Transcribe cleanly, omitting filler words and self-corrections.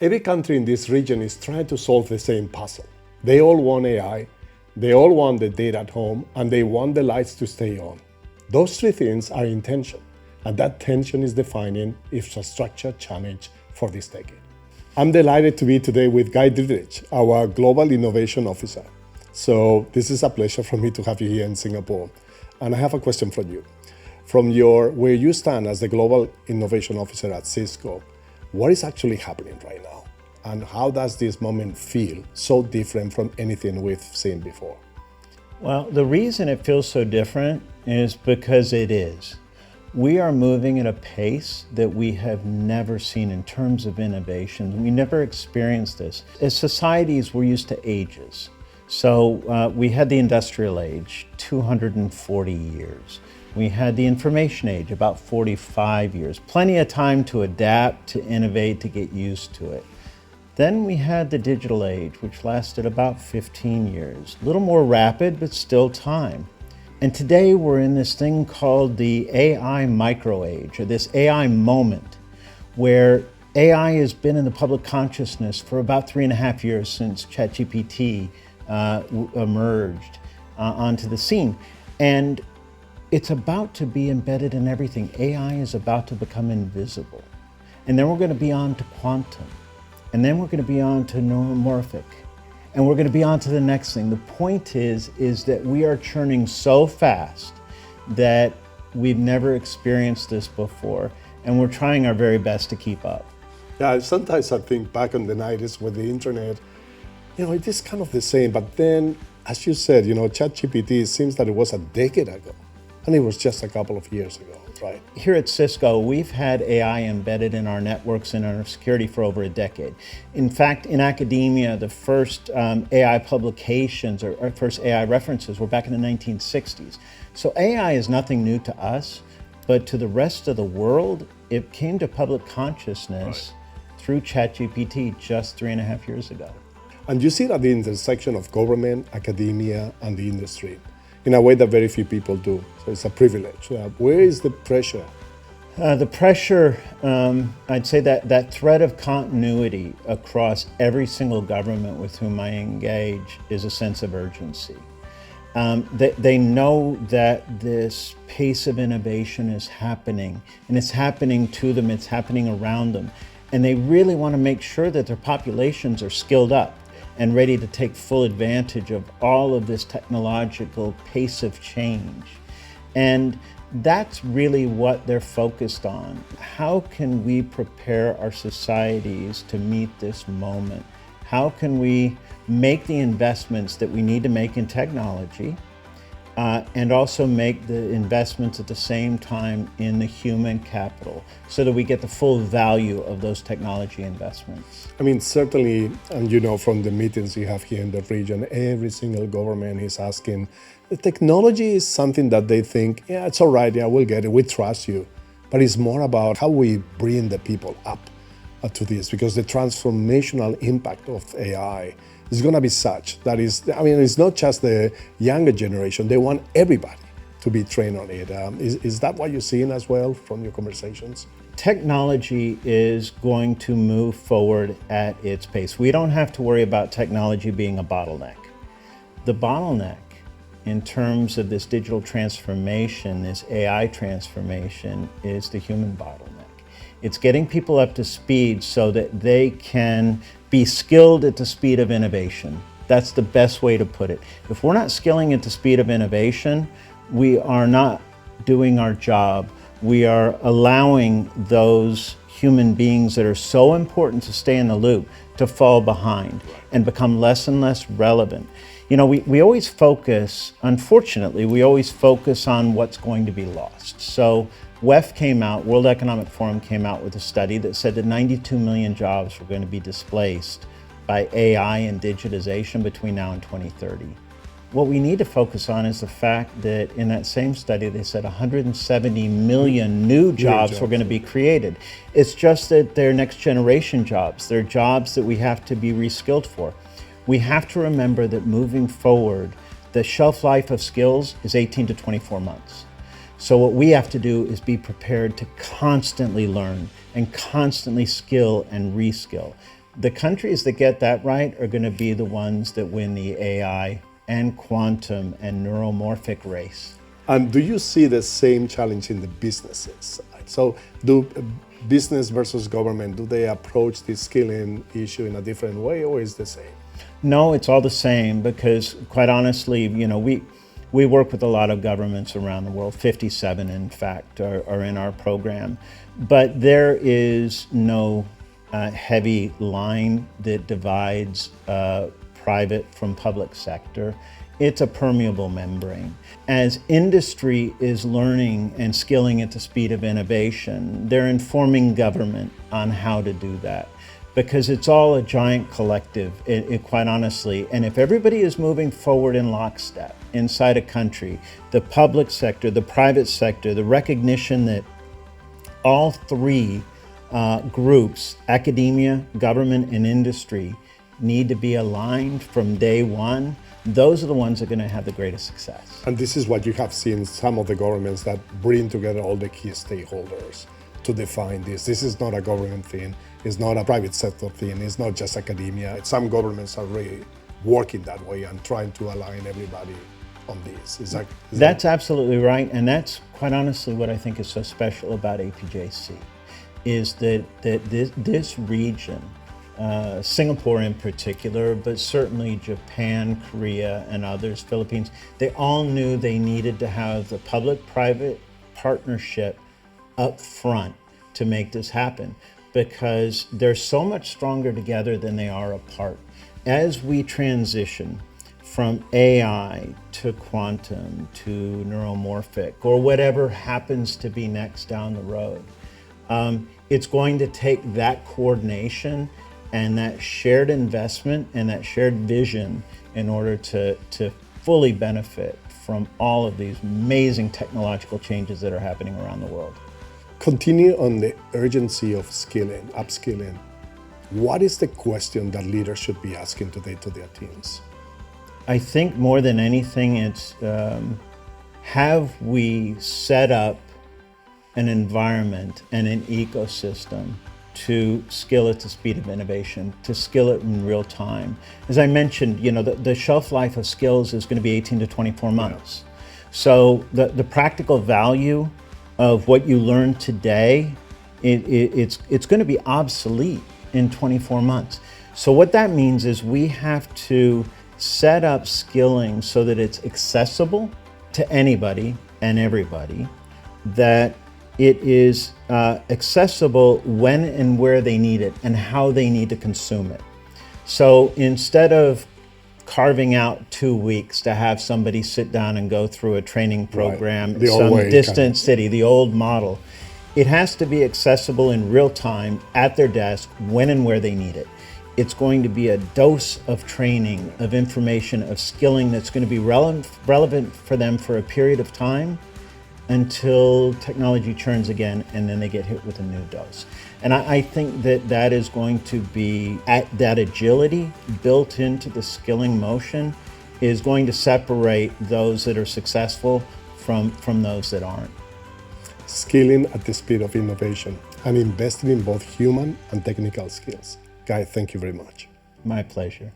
Every country in this region is trying to solve the same puzzle. They all want AI, they all want the data at home, and they want the lights to stay on. Those three things are in tension, and that tension is defining infrastructure challenge for this decade. I'm delighted to be today with Guy Diedrich, our Global Innovation Officer. So this is a pleasure for me to have you here in Singapore. And I have a question for you. From where you stand as the Global Innovation Officer at Cisco, what is actually happening right now? And how does this moment feel so different from anything we've seen before? Well, the reason it feels so different is because it is. We are moving at a pace that we have never seen in terms of innovation. We never experienced this. As societies, we're used to ages. So we had the industrial age, 240 years. We had the information age, about 45 years. Plenty of time to adapt, to innovate, to get used to it. Then we had the digital age, which lasted about 15 years. A little more rapid, but still time. And today we're in this thing called the AI micro age, or this AI moment, where AI has been in the public consciousness for about 3.5 years since ChatGPT emerged onto the scene. And it's about to be embedded in everything. AI is about to become invisible. And then we're going to be on to quantum. And then we're going to be on to neuromorphic. And we're going to be on to the next thing. The point is that we are churning so fast that we've never experienced this before. And we're trying our very best to keep up. Yeah, sometimes I think back in the 90s with the internet, it is kind of the same. But then, as you said, ChatGPT, it seems that it was a decade ago. And it was just a couple of years ago, right? Here at Cisco, we've had AI embedded in our networks and our security for over a decade. In fact, in academia, the first AI publications or first AI references were back in the 1960s. So AI is nothing new to us, but to the rest of the world, it came to public consciousness through ChatGPT just 3.5 years ago. And you see it at the intersection of government, academia, and the industry, in a way that very few people do. So it's a privilege. Where is the pressure? The pressure, I'd say that thread of continuity across every single government with whom I engage is a sense of urgency. They know that this pace of innovation is happening, and it's happening to them, it's happening around them. And they really want to make sure that their populations are skilled up and ready to take full advantage of all of this technological pace of change. And that's really what they're focused on. How can we prepare our societies to meet this moment? How can we make the investments that we need to make in technology and also make the investments at the same time in the human capital so that we get the full value of those technology investments? I mean, certainly, and from the meetings you have here in the region, every single government is asking, the technology is something that they think, yeah, it's all right, yeah, we'll get it, we trust you. But it's more about how we bring the people up to this, because the transformational impact of AI is going to be such that it's not just the younger generation, they want everybody to be trained on it. Is that what you're seeing as well from your conversations? Technology is going to move forward at its pace. We don't have to worry about technology being a bottleneck. The bottleneck in terms of this digital transformation, this AI transformation, is the human bottleneck. It's getting people up to speed so that they can be skilled at the speed of innovation. That's the best way to put it. If we're not skilling at the speed of innovation, we are not doing our job. We are allowing those human beings that are so important to stay in the loop to fall behind and become less and less relevant. We always focus, unfortunately, on what's going to be lost. So WEF came out, World Economic Forum came out with a study that said that 92 million jobs were going to be displaced by AI and digitization between now and 2030. What we need to focus on is the fact that in that same study, they said 170 million new jobs were going to be created. It's just that they're next generation jobs. They're jobs that we have to be reskilled for. We have to remember that moving forward, the shelf life of skills is 18 to 24 months. So what we have to do is be prepared to constantly learn and constantly skill and reskill. The countries that get that right are going to be the ones that win the AI and quantum and neuromorphic race. And do you see the same challenge in the businesses side? So do business versus government, do they approach this skilling issue in a different way, or is the same? No, it's all the same, because quite honestly, we work with a lot of governments around the world. 57, in fact, are in our program. But there is no heavy line that divides private from public sector. It's a permeable membrane. As industry is learning and skilling at the speed of innovation, they're informing government on how to do that, because it's all a giant collective, quite honestly. And if everybody is moving forward in lockstep inside a country, the public sector, the private sector, the recognition that all three groups, academia, government, and industry, need to be aligned from day one, those are the ones that are going to have the greatest success. And this is what you have seen some of the governments that bring together all the key stakeholders to define this. This is not a government thing. It's not a private sector thing. It's not just academia. Some governments are really working that way and trying to align everybody on this. That's absolutely right. And that's quite honestly what I think is so special about APJC, is that this region, Singapore in particular, but certainly Japan, Korea, and others, Philippines, they all knew they needed to have the public-private partnership up front to make this happen, because they're so much stronger together than they are apart. As we transition from AI to quantum to neuromorphic, or whatever happens to be next down the road, it's going to take that coordination and that shared investment and that shared vision in order to fully benefit from all of these amazing technological changes that are happening around the world. Continue on the urgency of skilling, upskilling. What is the question that leaders should be asking today to their teams? I think more than anything, it's have we set up an environment and an ecosystem to skill at the speed of innovation, to skill it in real time. As I mentioned, the shelf life of skills is going to be 18 to 24 months. Yeah. So the practical value of what you learn today, it's going to be obsolete in 24 months. So what that means is we have to set up skilling so that it's accessible to anybody and everybody, that it is accessible when and where they need it and how they need to consume it. So instead of carving out 2 weeks to have somebody sit down and go through a training program in some distant city, the old model, it has to be accessible in real time at their desk when and where they need it. It's going to be a dose of training, of information, of skilling that's going to be relevant for them for a period of time until technology churns again, and then they get hit with a new dose. And I think that is going to be, that agility built into the skilling motion is going to separate those that are successful from those that aren't. Skilling at the speed of innovation and investing in both human and technical skills. Guy, thank you very much. My pleasure.